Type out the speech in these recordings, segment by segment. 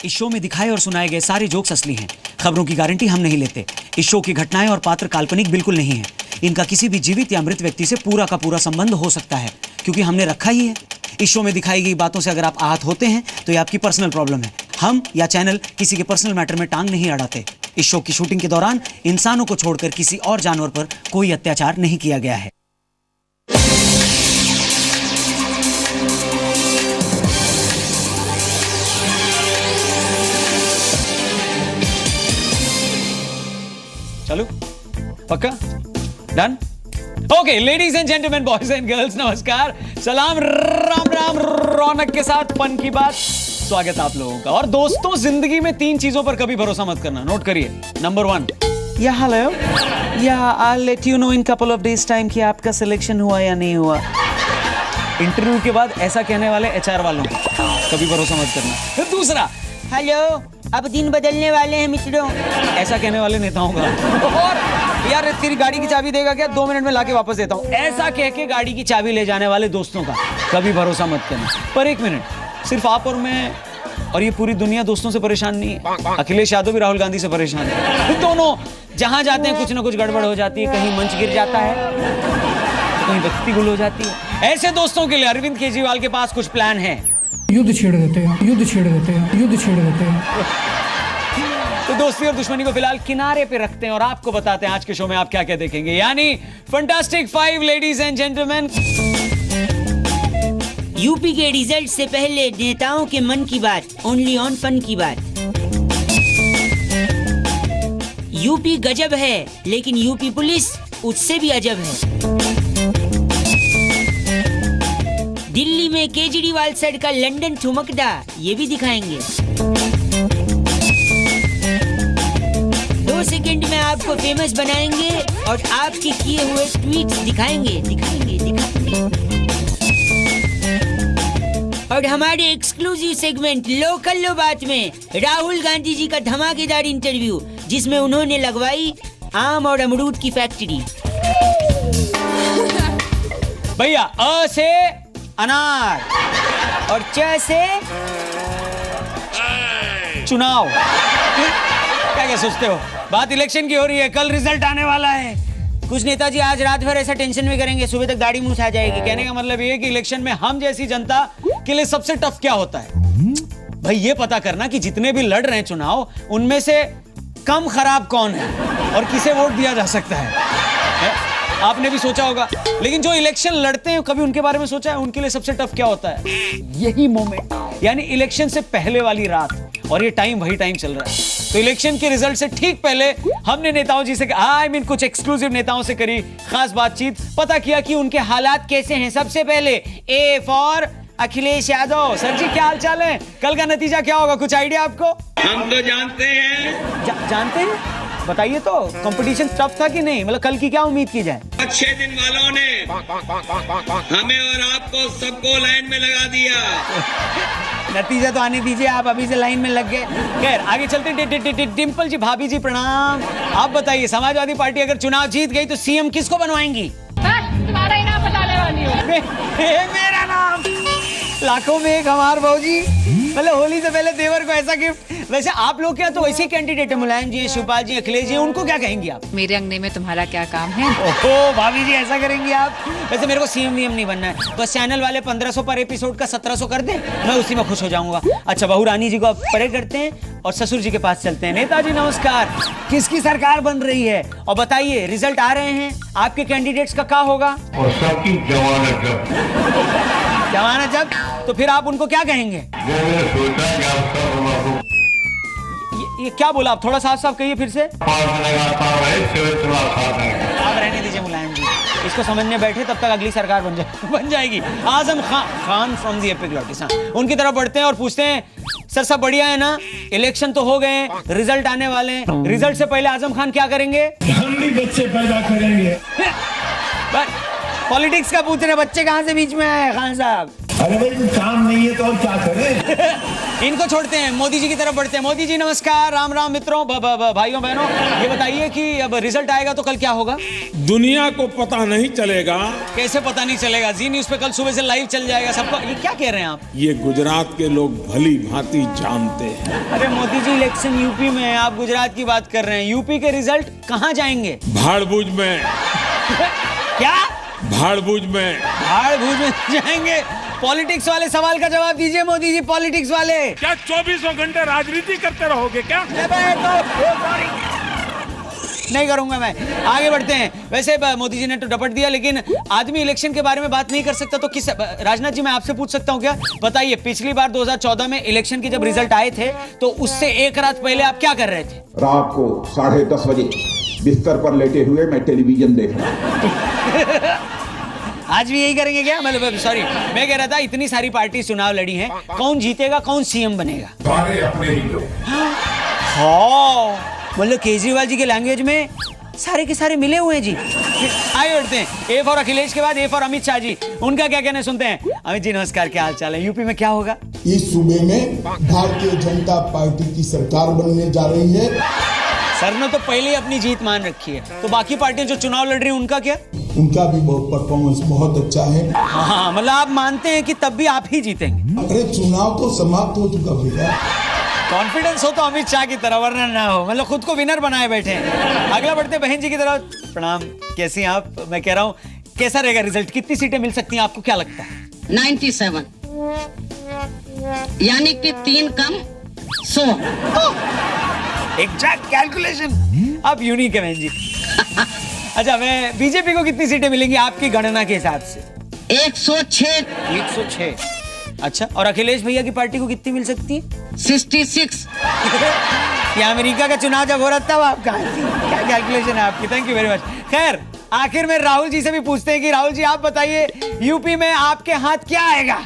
इस शो में दिखाए और सुनाए गए सारे जोक्स असली हैं। खबरों की गारंटी हम नहीं लेते। इस शो की घटनाएं और पात्र काल्पनिक बिल्कुल नहीं है। इनका किसी भी जीवित या मृत व्यक्ति से पूरा का पूरा संबंध हो सकता है, क्योंकि हमने रखा ही है। इस शो में दिखाई गई बातों से अगर आप आहत होते हैं तो ये आपकी पर्सनल प्रॉब्लम है। हम या चैनल किसी के पर्सनल मैटर में टांग नहीं अड़ाते। इस शो की शूटिंग के दौरान इंसानों को छोड़कर किसी और जानवर पर कोई अत्याचार नहीं किया गया है। चलो पक्का done. Okay ladies and gentleman, boys and girls, नमस्कार, सलाम, राम राम, रौनक के साथ फन की बात, स्वागत आप लोगों का। और दोस्तों, जिंदगी में 3 चीजों पर कभी भरोसा मत करना, नोट करिए। नंबर 1, या हेलो, या I let you know in couple of days time कि आपका सिलेक्शन हुआ या नहीं हुआ। इंटरव्यू के बाद ऐसा कहने वाले एचआर वालों को कभी भरोसा मत करना। दूसरा, हेलो, अब दिन बदलने वाले हैं मित्रों, ऐसा कहने वाले नेताओं का। और यार तेरी गाड़ी की चाबी देगा क्या, 2 मिनट में लाके वापस देता हूँ, ऐसा कह के गाड़ी की चाबी ले जाने वाले दोस्तों का कभी भरोसा मत करना। पर 1 मिनट, सिर्फ आप और मैं और ये पूरी दुनिया दोस्तों से परेशान नहीं है। अखिलेश यादव भी राहुल गांधी से परेशान है। दोनों जहां जाते हैं कुछ ना कुछ गड़बड़ हो जाती है। कहीं मंच गिर जाता है, कहीं बत्ती गुल हो जाती है। ऐसे दोस्तों के लिए अरविंद केजरीवाल के पास कुछ प्लान है। युद्ध छेड़ देते हैं, युद्ध छेड़ देते हैं, युद्ध छेड़ देते हैं। तो दोस्ती और दुश्मनी को फिलहाल किनारे पे रखते हैं और आपको बताते हैं आज के शो में आप क्या क्या देखेंगे, यानी fantastic 5 ladies and gentleman. UP के रिजल्ट से पहले नेताओं के मन की बात, ओनली ऑन फन की बात। यूपी गजब है, लेकिन यूपी पुलिस उससे भी अजब है। दिल्ली में केजरीवाल सर का लंदन ठुमकदा, ये भी दिखाएंगे। 2 सेकंड में आपको फेमस बनाएंगे और आपके किए हुए ट्वीट्स दिखाएंगे। और हमारे एक्सक्लूसिव सेगमेंट लोकल लो बात में राहुल गांधी जी का धमाकेदार इंटरव्यू, जिसमें उन्होंने लगवाई आम और अमरूद की फैक्ट्री। भैया, अ से अनार और च से चुनाव। क्या क्या सोचते हो? बात इलेक्शन की हो रही है, कल रिजल्ट आने वाला है। कुछ नेताजी आज रात भर ऐसा टेंशन में करेंगे, सुबह तक दाढ़ी मूंछ आ जाएगी। कहने का मतलब ये है कि इलेक्शन में हम जैसी जनता के लिए सबसे टफ क्या होता है भाई, ये पता करना कि जितने भी लड़ रहे हैं चुनाव, उनमें से कम खराब कौन है और किसे वोट दिया जा सकता है? आपने भी सोचा होगा, लेकिन जो इलेक्शन लड़ते हैं कभी उनके बारे में सोचा है उनके लिए सबसे टफ क्या होता है? यही मोमेंट, यानी इलेक्शन से पहले वाली रात। और ये टाइम वही टाइम चल रहा है। तो इलेक्शन के रिजल्ट से ठीक पहले हमने नेताओं जी से कुछ एक्सक्लूसिव नेताओं से करी खास बातचीत, पता किया कि उनके हालात कैसे हैं। सबसे पहले A for Akhilesh Yadav. Sir ji क्या हाल चाल है? कल का नतीजा क्या होगा, कुछ आइडिया आपको? हम तो जानते हैं। जानते हैं? बताइए तो, कंपटीशन टफ था कि नहीं? मतलब कल की क्या उम्मीद की जाए? 6 दिन वालों ने हमें और आपको सबको लाइन में लगा दिया। नतीजा तो आने दीजिए, आप अभी से लाइन में लग गए। खैर आगे चलते। डिम्पल जी, भाभी जी प्रणाम। आप बताइए, समाजवादी पार्टी अगर चुनाव जीत गई तो सीएम किसको बनवाएंगी? तुम्हारा इनाम बताने वाली हूँ। मेरा नाम लाखों में एक हमार भाजी। मतलब होली से पहले देवर को ऐसा गिफ्ट। वैसे आप लोग क्या तो वैसे कैंडिडेट है, मुलायम जी, शिवपाल जी, अखिलेश जी, उनको क्या कहेंगी आप? मेरे अंगने में तुम्हारा क्या काम है? ओहो भाभी जी, ऐसा करेंगी आप? वैसे मेरे को सीएम नहीं बनना है, बस चैनल वाले 1500 पर एपिसोड का 1700 कर दें, मैं उसी में खुश हो जाऊंगा। अच्छा, बहू रानी जी को आप परेड करते हैं और ससुर जी के पास चलते हैं। नेताजी नमस्कार, किसकी सरकार बन रही है? और बताइए, रिजल्ट आ रहे हैं, आपके कैंडिडेट्स का क्या होगा? और सबकी जमानत जब तो फिर आप उनको क्या कहेंगे? ये क्या बोला आप? थोड़ा साफ कहिए फिर से। आप रहने दीजिए मुलायम जी, इसको समझने बैठे तब तक अगली सरकार बन जाएगी। Azam Khan from the epiglottis. उनकी तरफ बढ़ते हैं और पूछते हैं, सर सब बढ़िया है ना? इलेक्शन तो हो गए, रिजल्ट आने वाले हैं, रिजल्ट से पहले आजम खान क्या करेंगे? हम भी बच्चे पैदा करेंगे। पॉलिटिक्स का पूछ रहे, बच्चे कहाँ से बीच में आए खान साहब? अरे भाई कुछ काम नहीं है तो और क्या करें। इनको छोड़ते हैं, मोदी जी की तरफ बढ़ते हैं। मोदी जी नमस्कार, राम राम मित्रों, भाइयों बहनों, ये बताइए कि अब रिजल्ट आएगा तो कल क्या होगा? दुनिया को पता नहीं चलेगा। कैसे पता नहीं चलेगा? जी न्यूज पे कल सुबह से लाइव चल जाएगा सबको। ये क्या कह रहे हैं आप? ये गुजरात के लोग भली भांति जानते हैं। अरे मोदी जी इलेक्शन यूपी में है, आप गुजरात की बात कर रहे हैं। यूपी के रिजल्ट कहाँ जाएंगे? भाड़भूज में। क्या? भाड़भूज में। भाड़भूज में जाएंगे? पॉलिटिक्स वाले सवाल का जवाब दीजिए मोदी जी, पॉलिटिक्स वाले। क्या 24 घंटे राजनीति करते रहोगे क्या? नहीं करूंगा मैं। आगे बढ़ते हैं। वैसे मोदी जी ने तो डपट दिया, लेकिन आदमी इलेक्शन के बारे में बात नहीं कर सकता तो किस? राजनाथ जी मैं आपसे पूछ सकता हूं क्या? बताइए, पिछली बार 2014 में इलेक्शन के जब रिजल्ट आए थे तो उससे एक रात पहले आप क्या कर रहे थे? रात को 10:30 बजे बिस्तर पर लेटे हुए मैं टेलीविजन देख रहा। आज भी यही करेंगे क्या? मतलब सॉरी, मैं कह रहा था इतनी सारी पार्टी चुनाव लड़ी हैं, कौन जीतेगा, कौन सीएम बनेगा? सारे अपने ही लोग। हाँ, मतलब केजरीवाल जी के लैंग्वेज में सारे के सारे मिले हुए हैं जी। आगे बढ़ते हैं। ए फॉर अखिलेश के बाद ए फॉर अमित शाह जी, उनका क्या कहना सुनते हैं। अमित जी नमस्कार, क्या हाल चाल है? यूपी में क्या होगा? इस सूबे में भारतीय जनता पार्टी की सरकार बनने जा रही है। सर ने तो पहले ही अपनी जीत मान रखी है, तो बाकी पार्टियां जो चुनाव लड़ रही हैं उनका क्या? उनका भी बहुत परफॉर्मेंस बहुत अच्छा है। हाँ, मतलब आप मानते हैं कि तब भी आप ही जीतेंगे? अरे चुनाव तो समाप्त हो चुका भैया। कॉन्फिडेंस हो तो अमित शाह की तरह, वरना ना हो। मतलब खुद को विनर बनाए बैठे हैं। अगला बढ़ते बहन जी की तरफ। प्रणाम, कैसी हैं आप? मैं कह रहा हूँ कैसा रहेगा रिजल्ट, कितनी सीटें मिल सकती हैं आपको, क्या लगता है? 97, यानी कि 3 कम 100। एग्जैक्ट कैलकुलेशन आप यूनिक है बहन जी। अच्छा, मैं बीजेपी को कितनी सीटें मिलेंगी आपकी गणना के हिसाब से? 106। 106। अच्छा, और अखिलेश भैया की पार्टी को कितनी मिल सकती है? 66। ये अमेरिका का चुनाव जब हो रहा था आपका, क्या कैलकुलेशन है आपकी? Thank you very much. खैर, आखिर में राहुल जी से भी पूछते हैं कि राहुल जी आप बताइए, यूपी में आपके हाथ क्या आएगा?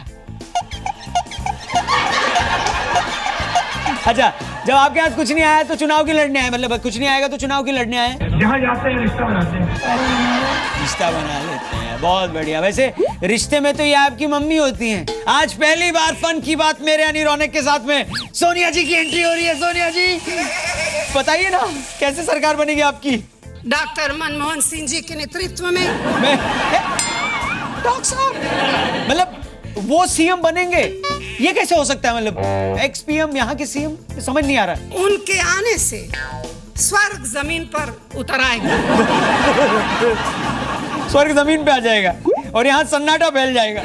अच्छा, जब आपके हाथ कुछ नहीं आया तो चुनाव की लड़ने आए, मतलब कुछ नहीं आएगा तो चुनाव की लड़ने आए? जहाँ जाते हैं रिश्ता बनाते हैं। रिश्ता बना लेते हैं, बहुत बढ़िया। वैसे रिश्ते में तो ये आपकी मम्मी होती हैं। आज पहली बार फन की बात मेरे यानी रौनक के साथ में सोनिया जी की एंट्री हो रही है। सोनिया जी बताइए ना, कैसे सरकार बनेगी आपकी? डॉक्टर मनमोहन सिंह जी के नेतृत्व में। डॉक्टर साहब, मतलब वो सीएम बनेंगे? ये कैसे हो सकता है? मतलब एक्स पीएम यहाँ के सीएम, समझ नहीं आ रहा। उनके आने से स्वर्ग जमीन पर उतर आएगा। स्वर्ग जमीन पे आ जाएगा और यहाँ सन्नाटा फैल जाएगा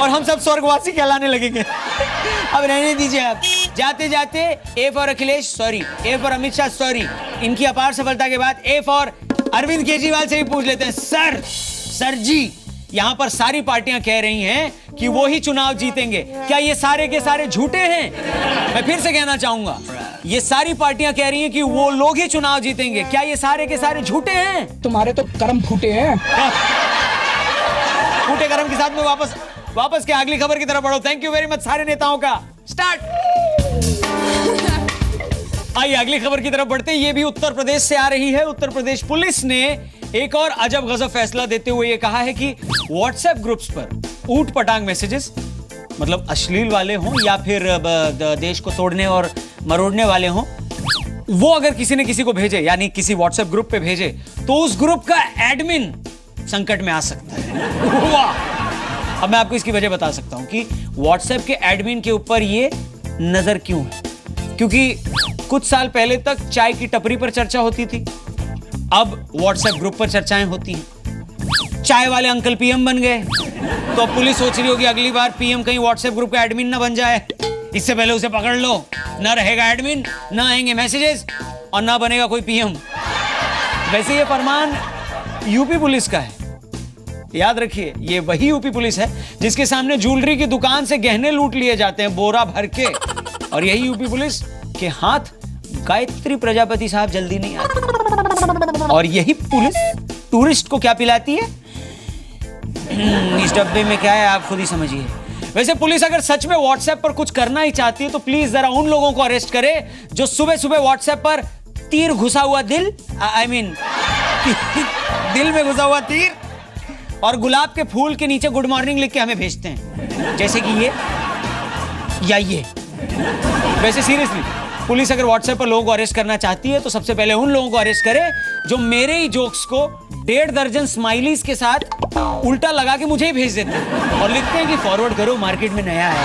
और हम सब स्वर्गवासी कहलाने लगेंगे। अब रहने दीजिए आप। जाते जाते ए for Akhilesh sorry, A for Amit Shah sorry. इनकी अपार सफलता के बाद ए फॉर अरविंद केजरीवाल से भी पूछ लेते हैं। सर जी, यहाँ पर सारी पार्टियां कह रही हैं कि वो ही चुनाव जीतेंगे, क्या ये सारे के सारे झूठे हैं? मैं फिर से कहना चाहूंगा, ये सारी पार्टियां कह रही हैं कि वो लोग ही चुनाव जीतेंगे, क्या ये सारे के सारे झूठे हैं? तुम्हारे तो कर्म फूटे हैं। फूटे कर्म के साथ में वापस के अगली खबर की तरफ बढ़ो। थैंक यू वेरी मच सारे नेताओं का। स्टार्ट। आइए अगली खबर की तरफ बढ़ते हैं। ये भी उत्तर प्रदेश से आ रही है। उत्तर प्रदेश पुलिस ने एक और अजब गजब फैसला देते हुए ये कहा है कि व्हाट्सएप ग्रुप्स पर ऊट पटांग मैसेजेस, मतलब अश्लील वाले हों या फिर देश को तोड़ने और मरोड़ने वाले हों, वो अगर किसी ने किसी को भेजे, यानी किसी व्हाट्सएप ग्रुप पे भेजे, तो उस ग्रुप का एडमिन संकट में आ सकता है। वाह! अब मैं आपको इसकी वजह बता सकता हूं कि व्हाट्सएप के एडमिन के ऊपर ये नजर क्यों है। क्योंकि कुछ साल पहले तक चाय की टपरी पर चर्चा होती थी, अब व्हाट्सएप ग्रुप पर चर्चाएं होती हैं। चाय वाले अंकल पीएम बन गए, तो अब पुलिस सोच रही होगी अगली बार पीएम कहीं व्हाट्सएप ग्रुप का एडमिन ना बन जाए, इससे पहले उसे पकड़ लो। ना रहेगा एडमिन, ना आएंगे मैसेजेस और ना बनेगा कोई पीएम। वैसे ये फरमान यूपी पुलिस का है, याद रखिए। ये वही यूपी पुलिस है जिसके सामने ज्वेलरी की दुकान से गहने लूट लिए जाते हैं बोरा भर के, और यही यूपी पुलिस के हाथ गायत्री प्रजापति साहब जल्दी नहीं आते। और यही पुलिस टूरिस्ट को क्या पिलाती है? इस डब्बे में क्या है आप खुद ही समझिए। वैसे पुलिस अगर सच में व्हाट्सएप पर कुछ करना ही चाहती है तो प्लीज जरा उन लोगों को अरेस्ट करे जो सुबह सुबह व्हाट्सएप पर तीर घुसा हुआ दिल, दिल में घुसा हुआ तीर और गुलाब के फूल के नीचे गुड मॉर्निंग लिख के हमें भेजते हैं, जैसे कि ये या ये। वैसे सीरियसली पुलिस अगर व्हाट्सएप पर लोगों को अरेस्ट करना चाहती है तो सबसे पहले उन लोगों को अरेस्ट करे जो मेरे ही जोक्स को 1.5 दर्जन स्माइलीज के साथ उल्टा लगा के मुझे ही भेज देते हैं और लिखते हैं कि फॉरवर्ड करो, मार्केट में नया है।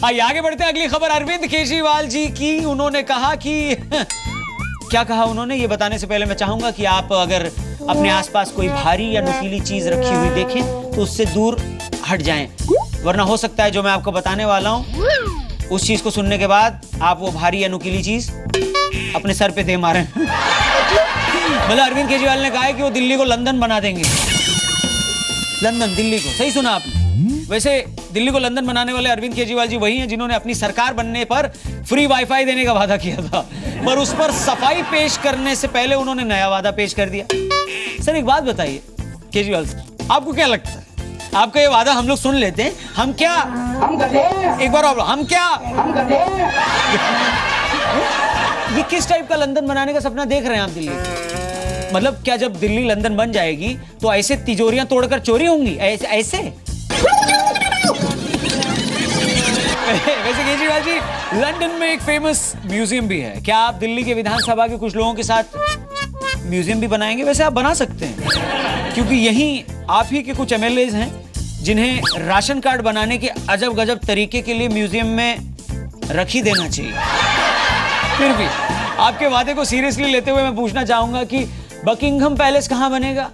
आइए आगे बढ़ते हैं। अगली खबर अरविंद केजरीवाल जी की। उन्होंने कहा कि क्या कहा उन्होंने, ये बताने से पहले मैं चाहूंगा कि आप अगर अपने आसपास कोई भारी या नुकीली चीज रखी हुई देखें तो उससे दूर हट जाएं, वरना हो सकता है जो मैं आपको बताने वाला हूं उस चीज को सुनने के बाद आप वो भारी या नुकीली चीज अपने सर पे दे मारें। मतलब अरविंद केजरीवाल ने कहा है कि वो दिल्ली को लंदन बना देंगे। लंदन, दिल्ली को, सही सुना आपने। वैसे दिल्ली को लंदन बनाने वाले अरविंद केजरीवाल जी वही हैं जिन्होंने अपनी सरकार बनने पर फ्री वाईफाई देने का वादा किया था, पर उस पर सफाई पेश करने से पहले उन्होंने नया वादा पेश कर दिया। सर एक बात बताइए केजरीवाल साहब, आपको क्या लगता है, आपका ये वादा हम लोग सुन लेते हैं, हम क्या एक बार और हम क्या ये किस टाइप का लंदन बनाने का सपना देख रहे हैं आप दिल्ली? मतलब क्या जब दिल्ली लंदन बन जाएगी तो ऐसे तिजोरियां तोड़कर चोरी होंगी ऐसे? वैसे केजरीवाल जी, लंदन में एक फेमस म्यूजियम भी है, क्या आप दिल्ली के विधानसभा के कुछ लोगों के साथ म्यूजियम भी बनाएंगे? वैसे आप बना सकते हैं, क्योंकि यहीं आप ही के कुछ एमएलएज हैं जिन्हें राशन कार्ड बनाने के अजब गजब तरीके के लिए म्यूजियम में रख ही देना चाहिए। फिर भी आपके वादे को सीरियसली लेते हुए मैं पूछना चाहूंगा कि बकिंघम पैलेस कहां बनेगा?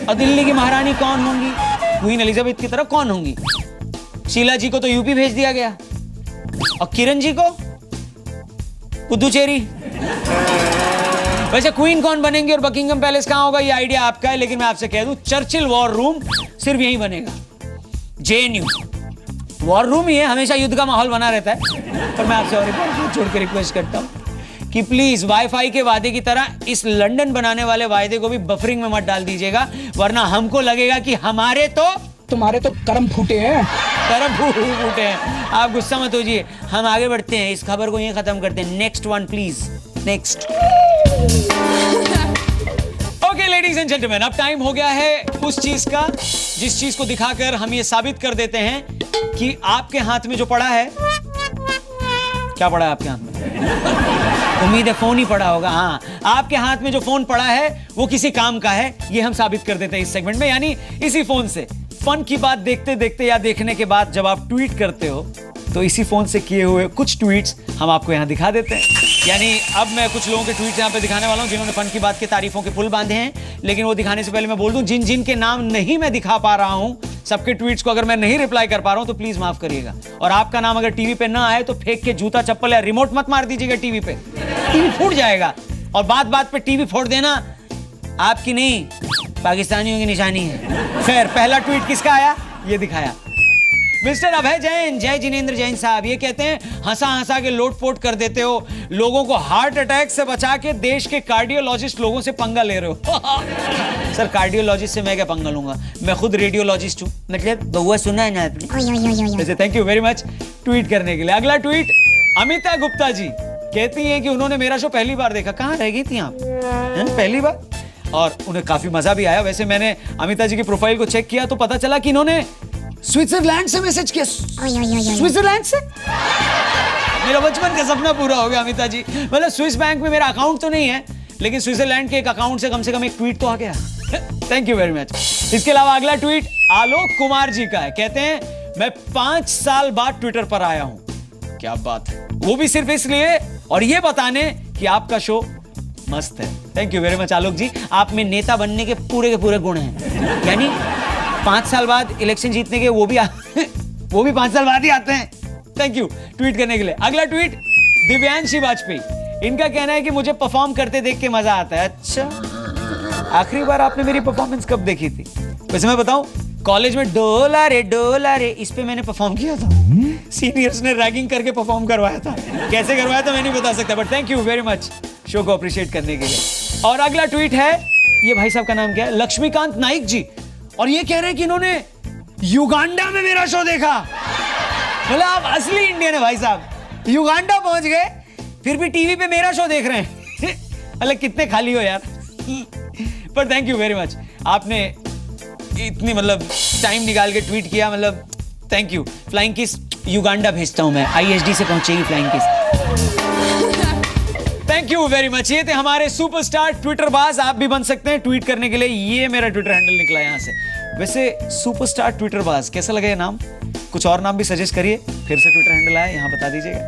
और दिल्ली की महारानी कौन होंगी? क्वीन एलिजाबेथ की तरह कौन होंगी? शीला जी को तो यूपी भेज दिया गया, और किरण जी को पुदुचेरी। वैसे क्वीन कौन बनेंगे और बकिंघम पैलेस कहां होगा, ये आइडिया आपका है, लेकिन मैं आपसे कह दूं चर्चिल वॉर रूम सिर्फ यहीं बनेगा, जेएनयू। वॉर रूम ही है, हमेशा युद्ध का माहौल बना रहता है। पर मैं आपसे और एक बार छोड़ के रिक्वेस्ट करता हूं कि प्लीज वाईफाई के वादे की तरह इस लंदन बनाने वाले वादे को भी बफरिंग में मत डाल दीजिएगा, वरना हमको लगेगा कि तुम्हारे तो कर्म फूटे हैं। कर्म फूटे हैं। आप गुस्सा मत होइए, हम आगे बढ़ते हैं, इस खबर को यहीं खत्म करते हैं। Next one please, next. Okay ladies and gentleman, अब टाइम हो गया है उस चीज का जिस चीज को दिखाकर हम ये साबित कर देते हैं कि आपके हाथ में जो पड़ा है, क्या पड़ा है आपके हाथ में? उम्मीद है फोन ही पड़ा होगा। हाँ, आपके हाथ में जो फोन पड़ा है वो किसी काम का है, ये हम साबित कर देते हैं इस सेगमेंट में। यानी इसी फोन से फन की बात देखते देखते या देखने के बाद जब आप ट्वीट करते हो तो इसी फोन से किए हुए कुछ ट्वीट्स हम आपको यहाँ दिखा देते हैं। यानी अब मैं कुछ लोगों के ट्वीट यहाँ पे दिखाने वाला हूँ जिन्होंने फन की बात के तारीफों के पुल बांधे हैं, लेकिन वो दिखाने से पहले मैं बोल दूं जिन जिन के नाम नहीं मैं दिखा पा रहा हूँ, सबके ट्वीट्स को अगर मैं नहीं रिप्लाई कर पा रहा हूँ तो प्लीज माफ करिएगा। और आपका नाम अगर टीवी पे ना आए तो फेंक के जूता चप्पल या रिमोट मत मार दीजिएगा टीवी पे, टीवी फूट जाएगा। और बात बात पे टीवी फोड़ देना आपकी नहीं पाकिस्तानियों की निशानी है। खैर, पहला ट्वीट किसका आया ये दिखाया, मिस्टर अभय जैन, जय जिनेंद्र जैन साहब। ये कहते हैं हंसा हंसा के लोटपोट कर देते हो, लोगों को हार्ट अटैक से बचा के देश के कार्डियोलॉजिस्ट लोगों से पंगा ले रहे हो। सर कार्डियोलॉजिस्ट से मैं क्या पंगा लूंगा, मैं खुद रेडियोलॉजिस्ट हूँ। मतलब बहुआ सुना है ना आपने। वैसे thank you very much tweet करने के लिए। अगला ट्वीट अमिता गुप्ता जी कहती हैं कि उन्होंने मेरा शो पहली बार देखा। कहाँ रह गई थी आप? पहली बार, और उन्हें काफी मजा भी आया। वैसे मैंने अमिता जी की प्रोफाइल को चेक किया तो पता चला कि इन्होंने स्विट्जरलैंड से मैसेज किया। स्विट्जरलैंड से मेरा बचपन का सपना पूरा हो गया अमिता जी। मतलब स्विस बैंक में मेरा अकाउंट तो नहीं है, लेकिन स्विट्जरलैंड के एक अकाउंट से कम एक ट्वीट तो आ गया। Thank you very much. इसके अलावा अगला ट्वीट आलोक कुमार जी का है। कहते हैं मैं 5 साल बाद ट्विटर पर आया हूं। क्या बात है, वो भी सिर्फ इसलिए और ये बताने कि आपका शो मस्त है। थैंक यू वेरी मच आलोक जी, आप में नेता बनने के पूरे गुण हैं। यानी 5 साल बाद इलेक्शन जीतने के वो भी 5 साल बाद ही आते हैं। थैंक यू ट्वीट करने के लिए। अगला ट्वीट दिव्यांशी वाजपेयी, इनका कहना है कि मुझे परफॉर्म करते देख के मजा आता है। अच्छा, आखिरी बार आपने मेरी परफॉर्मेंस कब देखी थी? वैसे मैं बताऊं, कॉलेज में डोला रे इस पे मैंने परफॉर्म किया था। सीनियर्स ने रैगिंग करके परफॉर्म करवाया था। कैसे करवाया था मैं नहीं बता सकता, but thank you very much show को अप्रिशिएट करने के लिए। और अगला ट्वीट है, ये भाई साहब का नाम क्या है, लक्ष्मीकांत नाइक जी, और ये कह रहे हैं कि इन्होंने युगांडा में मेरा शो देखा। मतलब आप असली इंडियन है भाई साहब, युगांडा पहुंच गए फिर भी टीवी पे मेरा शो देख रहे हैं। मतलब कितने खाली हो यार। पर थैंक यू वेरी मच, आपने इतनी मतलब टाइम निकाल के ट्वीट किया, मतलब thank you. Flying kiss Uganda भेजता हूं मैं, ISD से पहुंचेगी flying kiss. Thank you very much. ये थे हमारे सुपरस्टार ट्विटर बाज। आप भी बन सकते हैं ट्वीट करने के लिए, ये मेरा ट्विटर हैंडल निकला यहाँ से। वैसे सुपरस्टार ट्विटर बाज कैसा लगा ये नाम? कुछ और नाम भी सजेस्ट करिए, फिर से ट्विटर हैंडल आया यहाँ बता दीजिएगा।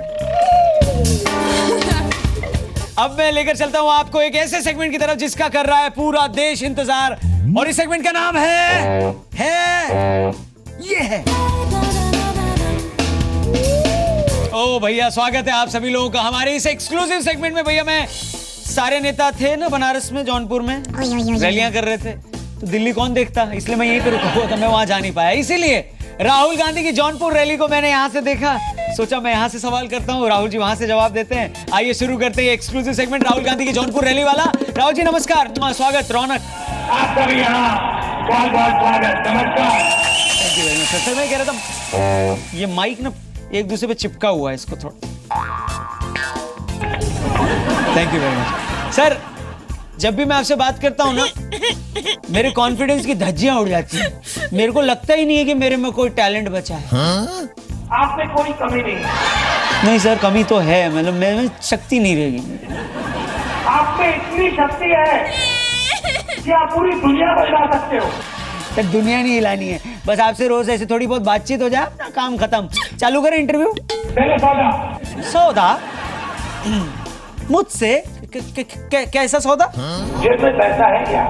अब मैं लेकर चलता हूं आपको एक ऐसे सेगमेंट की तरफ जिसका कर रहा है पूरा देश इंतजार, और इस सेगमेंट का नाम ये है। ओ भैया, स्वागत है आप सभी लोगों का हमारे इस एक्सक्लूसिव सेगमेंट में। भैया, मैं सारे नेता थे ना बनारस में, जौनपुर में रैलियां कर रहे थे, तो दिल्ली कौन देखता, इसलिए मैं यहीं पे रुका हुआ था, मैं वहां जा नहीं पाया। इसीलिए राहुल गांधी की जौनपुर रैली को मैंने यहां से देखा, सोचा मैं यहां से सवाल करता हूं, राहुल जी वहां से जवाब देते हैं। आइए शुरू करते हैं एक्सक्लूसिव सेगमेंट राहुल गांधी की जौनपुर रैली वाला। राहुल जी नमस्कार, स्वागत, रौनक। आप सभी यहाँ बहुत बहुत स्वागत, नमस्कार। Thank you very much sir. मैं कह रहा था ये माइक ना एक दूसरे पे चिपका हुआ है, इसको थोड़ा। Thank you very much sir. जब भी मैं आपसे बात करता हूँ ना, मेरे कॉन्फिडेंस की धज्जियां उड़ जाती हैं। मेरे को लगता ही नहीं है कि मेरे में कोई टैलेंट बचा है। आप में कोई कमी नहीं। नहीं सर, कमी तो है, मतलब मेरे में शक्ति नहीं रहेगी। आप में इतनी शक्ति है कि आप पूरी दुनिया बदला सकते हो। सर दुनिया नहीं हिलानी है, बस आपसे रोज ऐसे थोड़ी बहुत बातचीत हो जाए ना, काम खत्म। चालू करें इंटरव्यू। पहले सौदा मुझसे कैसा सौदा? जेब में पैसा है क्या?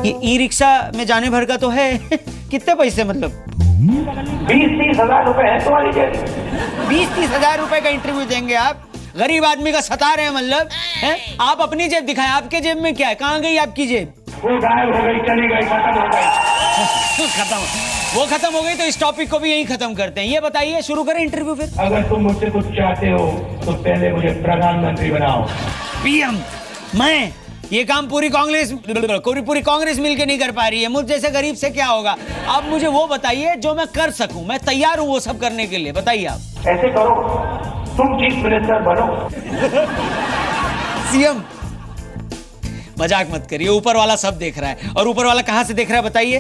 ये ई रिक्शा में जाने भर का तो है। कितने पैसे मतलब? 20-30 हजार रुपए है तुम्हारी जेब? 20-30 हजार रुपए का इंटरव्यू देंगे आप? गरीब आदमी का सता रहे हैं मतलब हैं? आप अपनी जेब दिखाएं, आपके जेब में क्या है? कहाँ गई आपकी जेब? वो गायब हो गई, चली गई, खत्म हो गई। खत्म, वो खत्म हो गई तो इस टॉपिक को भी यहीं खत्म करते हैं। ये बताइए, शुरू करें इंटरव्यू फिर। अगर तुम मुझसे कुछ चाहते हो तो पहले मुझे प्रधानमंत्री बनाओ। PM मैं ये काम पूरी कांग्रेस मिलके नहीं कर पा रही है, मुझ जैसे गरीब से क्या होगा? आप मुझे वो बताइए जो मैं कर सकूं, मैं तैयार हूं वो सब करने के लिए। बताइए आप। ऐसे करो, तुम चीफ मिनिस्टर बनो। CM मजाक मत करिए, ऊपर वाला सब देख रहा है। और ऊपर वाला कहां से देख रहा है बताइए?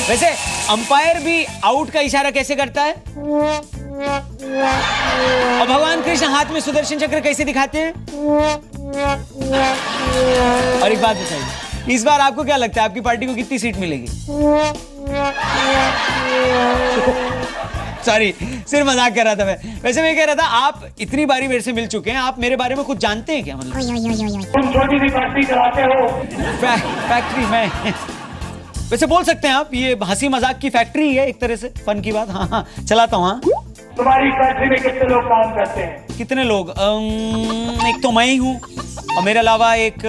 वैसे अंपायर भी आउट का इशारा कैसे करता है? और भगवान कृष्ण हाथ में सुदर्शन चक्र कैसे दिखाते हैं? और एक बात बताइए, इस बार आपको क्या लगता है आपकी पार्टी को कितनी सीट मिलेगी? सॉरी, सिर्फ मजाक कर रहा था मैं। वैसे मैं कह रहा था, आप इतनी बारी मेरे से मिल चुके हैं, आप मेरे बारे में कुछ जानते हैं क्या? मतलब तुम छोटी सी फैक्ट्री चलाते हो। फैक्ट्री में वैसे बोल सकते हैं आप, ये हंसी मजाक की फैक्ट्री है एक तरह से, फन की बात। हाँ, चलाता हूँ। हाँ, तुम्हारी फैक्ट्री में कितने लोग काम करते हैं? कितने लोग? एक तो मैं ही हूँ, और मेरे अलावा एक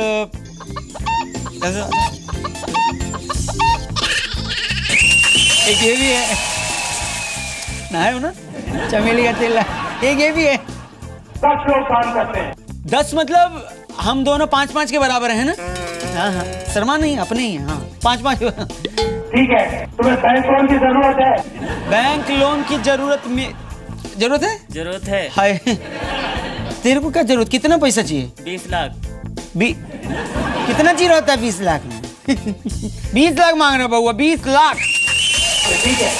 ये भी है ना, है ना, चमेली का तेल। एक ये भी है। 10 लोग काम करते हैं। 10 मतलब हम दोनों 5-5 के बराबर हैं ना? हाँ, शर्मा नहीं, अपने ही हैं। हाँ, 5-5। ठीक है, तुम्हें बैंक लोन की जरूरत है? बैंक लोन की जरूरत है? जरूरत है। हाय, तेरे को क्या जरूरत? कितना पैसा चाहिए? 20 लाख। कितना चाहिए होता है 20 लाख में? 20 लाख मांग रहा बउआ, 20 लाख। ठीक है,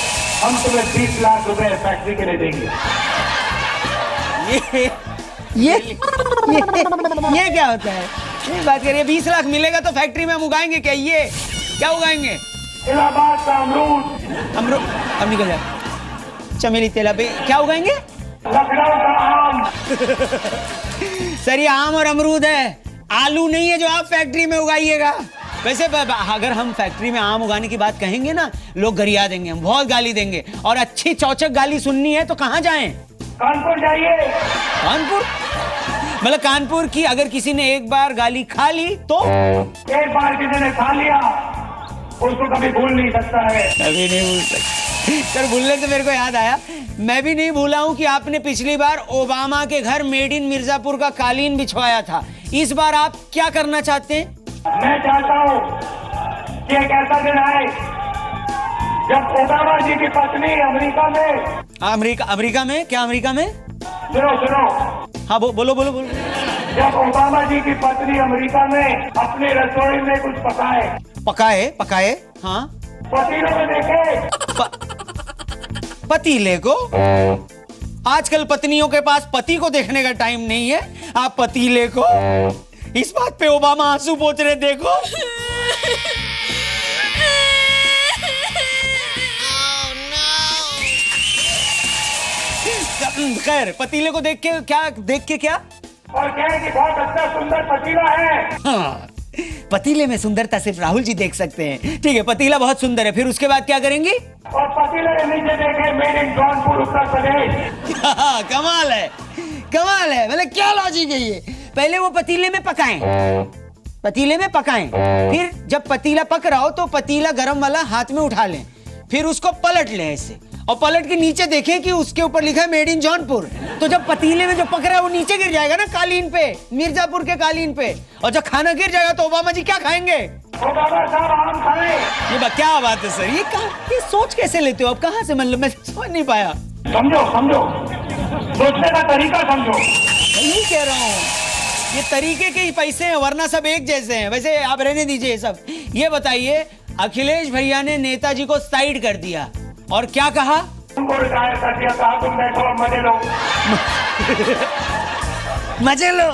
हम तुम्हें 20 लाख रुपए फैक्ट्री के लिए देंगे। ये क्या होता है? ये बात करिए, 20 लाख मिलेगा तो फैक्ट्री में हम उगाएंगे क्या? ये क्या उगाएंगे? इलाहाबाद का अमरूद। अब निकल जाए। चमेली तेला पे क्या उगाएंगे? लखनऊ का आम। सर ये आम और अमरूद है, आलू नहीं है जो आप फैक्ट्री में उगाइएगा। वैसे अगर हम फैक्ट्री में आम उगाने की बात कहेंगे ना, लोग गरिया देंगे, हम बहुत गाली देंगे। और अच्छी चौचक गाली सुननी है तो कहाँ जाएं? कानपुर जाइए। कानपुर? मतलब कानपुर की अगर किसी ने एक बार गाली खा ली तो? एक बार किसी ने खा लिया उसको कभी भूल नहीं सकता है। कभी नहीं भूल सकता। सर भूलने से मेरे को याद आया, मैं भी नहीं भूला हूं कि आपने पिछली बार ओबामा के घर मेड इन मिर्जापुर का कालीन बिछवाया था। इस बार आप क्या करना चाहते हैं? मैं चाहता हूँ कि एक ऐसा दिन आए जब ओबामा जी की पत्नी अमेरिका में क्या अमेरिका में? सुनो सुनो, हाँ बोलो बोलो बोलो। जब ओबामा जी की पत्नी अमेरिका में अपनी रसोई में कुछ पकाए हाँ, पतीलों में देखे, पतीले को। आजकल पत्नियों के पास पति को देखने का टाइम नहीं है, आप पतीले को। इस बात पे ओबामा आंसू पोंछ रहे, देखो। खैर, पतीले को देख के क्या और कहे कि बहुत अच्छा सुंदर पतीला है। हाँ, पतीले में सुंदरता सिर्फ राहुल जी देख सकते हैं। ठीक है, पतीला बहुत सुंदर है, फिर उसके बाद क्या करेंगी? और पतीले के नीचे देखे मेड इन जौनपुर उत्तर प्रदेश। कमाल है, मतलब क्या लॉजिक है ये? पहले वो पतीले में पकाएं, फिर जब पतीला पक रहा हो तो पतीला गरम वाला हाथ में उठा लें, फिर उसको पलट लें ऐसे, और पलट के नीचे देखें कि उसके ऊपर लिखा है मेड इन जौनपुर। तो जब पतीले में जो पक रहा है वो नीचे गिर जाएगा ना कालीन पे, मिर्जापुर के कालीन पे, और जब खाना गिर जाएगा तो ओबामा जी क्या खाएंगे? ओबामा साहब आम खाएं। ये क्या बात है सर, ये सोच कैसे लेते हो आप? कहाँ से, मतलब मैं समझ नहीं पाया। समझो, सोचने का तरीका समझो। यही कह रहा हूँ, ये तरीके के ही पैसे हैं, वरना सब एक जैसे हैं। वैसे आप रहने दीजिए सब। ये बताइए, अखिलेश भैया ने नेताजी को साइड कर दिया और क्या कहा? तुमको रिटायर कर दिया, कहा तुम बैठो मजे लो। मजे लो?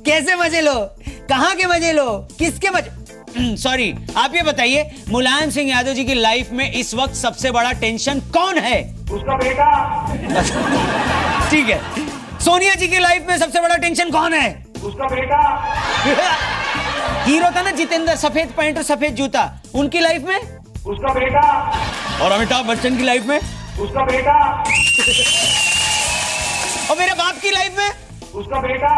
कैसे मजे लो? कहाँ के मजे लो? किसके मजे? सॉरी, आप ये बताइए, मुलायम सिंह यादव जी की लाइफ में इस वक्त सबसे बड़ा टेंशन कौन है? उसका बेटा। ठीक है, सोनिया जी की लाइफ में सबसे बड़ा टेंशन कौन है? उसका बेटा। हीरो था ना जितेंद्र, सफेद पैंट और सफेद जूता, उनकी लाइफ में? उसका बेटा। और अमिताभ बच्चन की लाइफ में? उसका बेटा। और मेरे बाप की लाइफ में? उसका बेटा।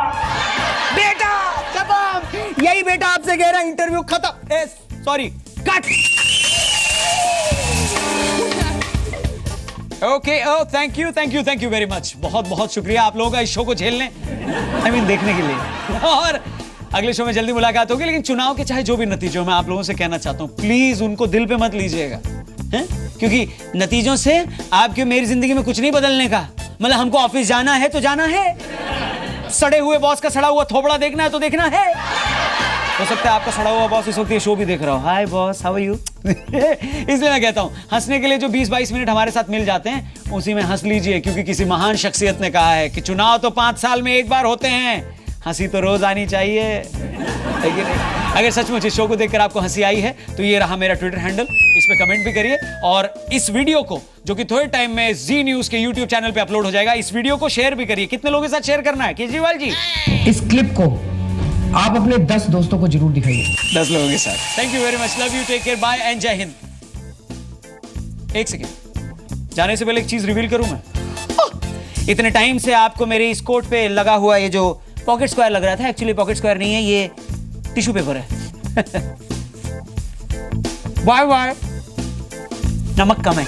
बेटा खत्म, यही बेटा आपसे कह रहा, इंटरव्यू खत्म। Sorry, cut. Okay, thank you very much. बहुत शुक्रिया आप लोगों का इस शो को झेलने, देखने के लिए। और अगले शो में जल्दी मुलाकात होगी। लेकिन चुनाव के चाहे जो भी नतीजे हो, मैं आप लोगों से कहना चाहता हूं, प्लीज उनको दिल पे मत लीजिएगा, हैं? क्योंकि नतीजों से आपके मेरी जिंदगी में कुछ नहीं बदलने का। मतलब हमको ऑफिस जाना है तो जाना है, सड़े हुए बॉस का सड़ा हुआ थोबड़ा देखना है तो देखना है। हो सकता है आपका सड़ा हुआ बॉस इस वक्त ये शो भी देख रहा हो। हाय बॉस, हाउ आर यू? इसलिए मैं कहता हूं, हंसने के लिए जो 20-22 मिनट हमारे साथ मिल जाते हैं, उसी में हंस लीजिए, क्योंकि किसी महान शख्सियत ने कहा है कि चुनाव तो 5 साल में एक बार होते हैं, हंसी तो रोज आनी चाहिए, है कि नहीं? अगर सचमुच इस शो को देखकर आपको हंसी आई है तो ये रहा मेरा ट्विटर हैंडल, इस पे कमेंट भी करिए। और इस वीडियो को, जो कि थोड़े टाइम में जी न्यूज के यूट्यूब चैनल पे अपलोड हो जाएगा, इस वीडियो को शेयर भी करिए। कितने लोगों के साथ शेयर करना है केजरीवाल जी? इस क्लिप को आप अपने 10 दोस्तों को जरूर दिखाइए। 10 लोगों के साथ। Thank you very much, love you, take care, bye and Jai Hind. एक सेकेंड, जाने से पहले एक चीज रिवील करूं मैं। इतने टाइम से आपको मेरे इस कोट पे लगा हुआ ये जो पॉकेट स्क्वायर लग रहा था, एक्चुअली पॉकेट स्क्वायर नहीं है, ये टिश्यू पेपर है। Bye bye. नमक कम है।